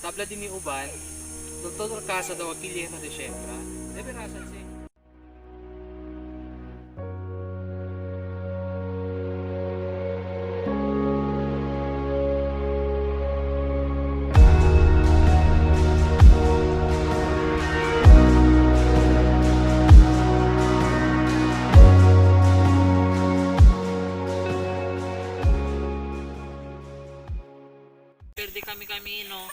Tabla din ni uban, doktor casa daw akilye na Desyembra. Debe rasan si. Perde kami camino.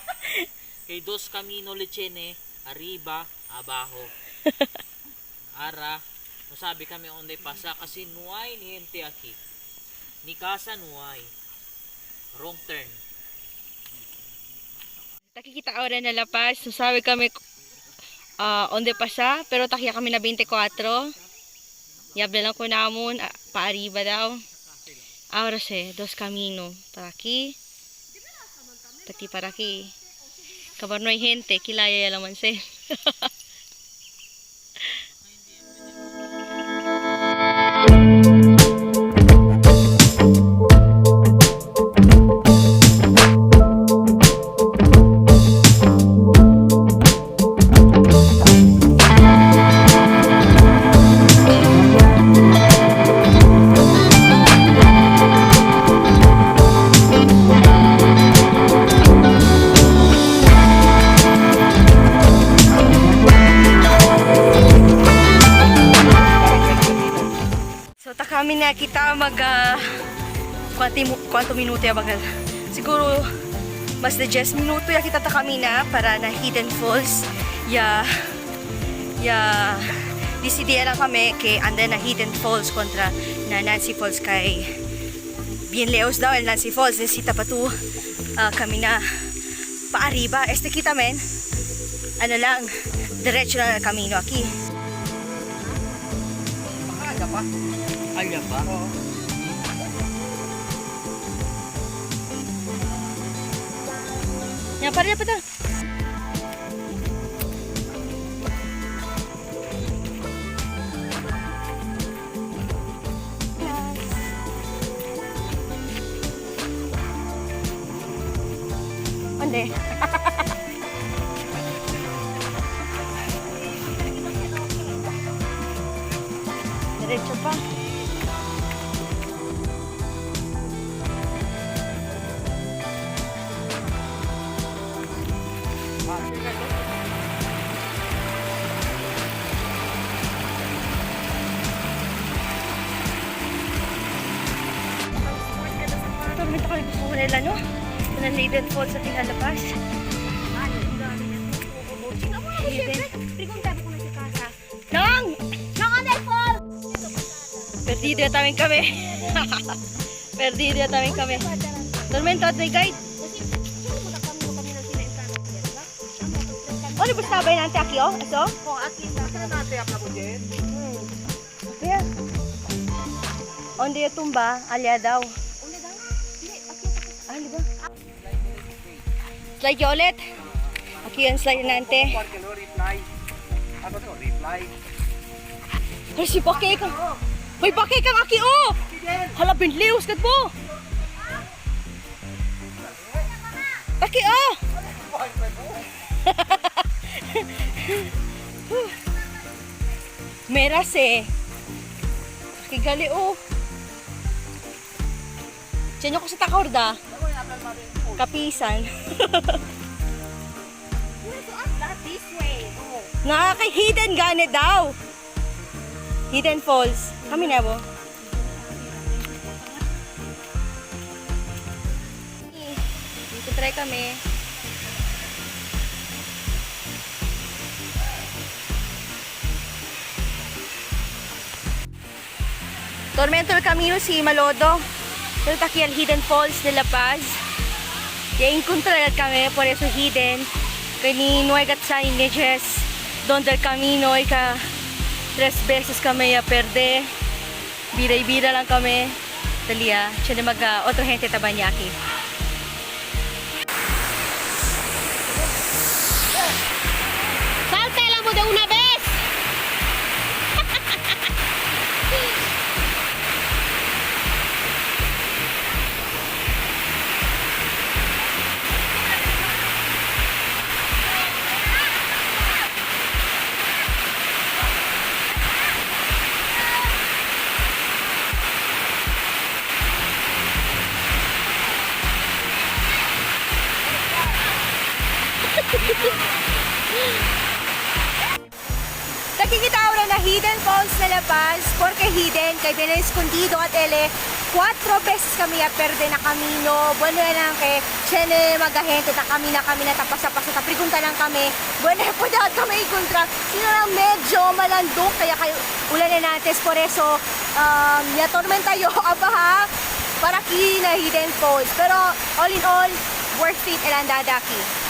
Kay dos camino lechene, arriba, abajo. Ara, no sabi kami onde pasa kasi nuay ni gente aquí. Ni casa nuay. Wrong turn. Nakikita ahora na La Paz, so sabi kami onde pasa, pero takya kami na 24. Yable lang ko namon, pa arriba daw. Ahora se, dos camino. Para aquí, pati para aquí. Kabar no hay gente, kilaya ya laman se. Kami na kita mag kwanto minuto ya bagal. Siguro mas de 10 minuto ya kita ta kami na para na Hidden Falls. Ya decidiera lang kami kay anda na Hidden Falls kontra na Nancy Falls kay bien leos daw el Nancy Falls. Necesita pa tu kami na pa arriba. Este kita men. Ano lang, diretso na camino aquí. Makakala pa. Alya pa? Oo. Yan, pare pa ta. Onde? Diretso pa. Tormento kami gusto ko nila, no? Ito na Hidden Falls sa Tinalapas. Nang! Nang Hidden Falls! Perdido ya también kami. Perdido ya también kami. Tormento at may guide. Oh, di ba sabay nanti aki, oh? Aso? Oh, aki na natin ako na po dyan. Kaya? Onde yung tumba, alya daw. Onde daw? Hindi, Ah, di ba? Slide ka ulit. Aki yan slide nante. Reply. Ano to? Reply. Ay, si Pake ka. May Pake kang aki, oh! Hala, binliws ka po. Pake, oh! Meras eh. Kigali, oh. Diyan ko sa Takorda. Kapisan. this way. Nakaka-hidden gane daw. Hidden Falls. Kami na bo. Dito try kami. Tormento el camino si Malodo. Pero aquí al Hidden Falls de La Paz. Ya encontré kami, por eso hidden. Kani nuegat sa images. Donde el camino ay ka 3 beses kami ya perde. Bira-bira lang kami. Talia, siya mag otro gente tabanyaki. Salte la mo de una vez. Nakikita ahora na Hidden Falls na La Paz, porque hidden, kay bien escondido at ele, 4 beses kami a perde na camino, bueno lang kay chene magahente, na kami na tapasa-pasa, taprigunta lang kami, bueno po dapat kami ikontra, sino lang medyo malandok, kaya kayo ulan na natin, por eso, yatormenta yo, abaha, para ki na Hidden Falls, pero all in all, worth it, elandadaki.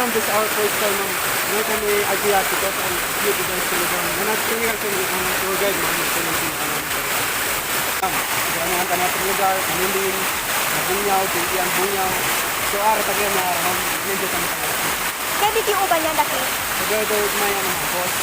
This is our first time na kami Adriatico sa beauty dance talaga. Nanagtingiral kami ang tour guide mga gusto ng ano ang kanatong lugar, Anilin, Bunyaw, Pintian, Bunyaw. So ara tagyan na medyo kami tayo. Kaya di uban yan daki? Together with my boss.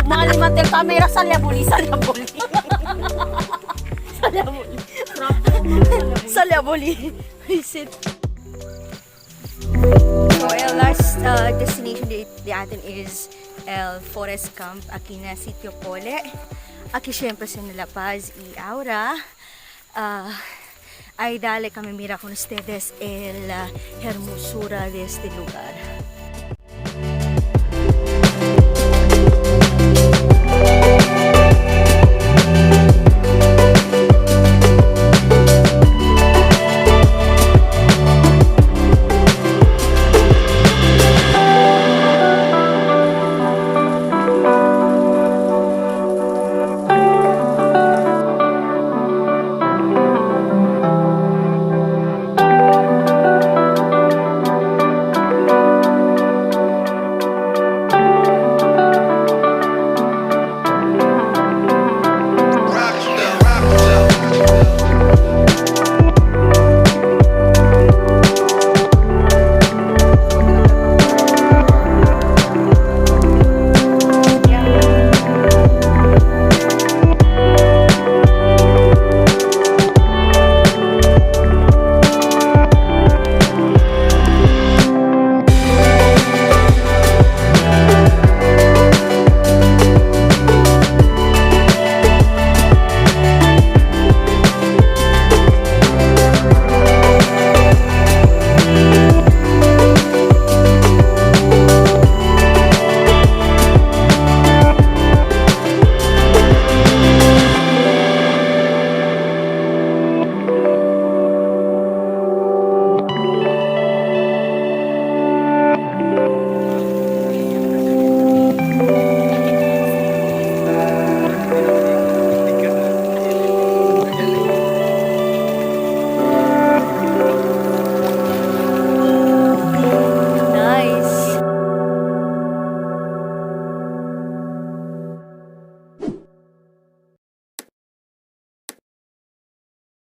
Malimantel camera sa labuli. Sa labuli. Visit. So, our last destination di atin is El Forest Camp aquí na Sitio Pole. Aquí syempre sa La Paz y Aura. Ay dale kami mira con ustedes el hermosura de este lugar.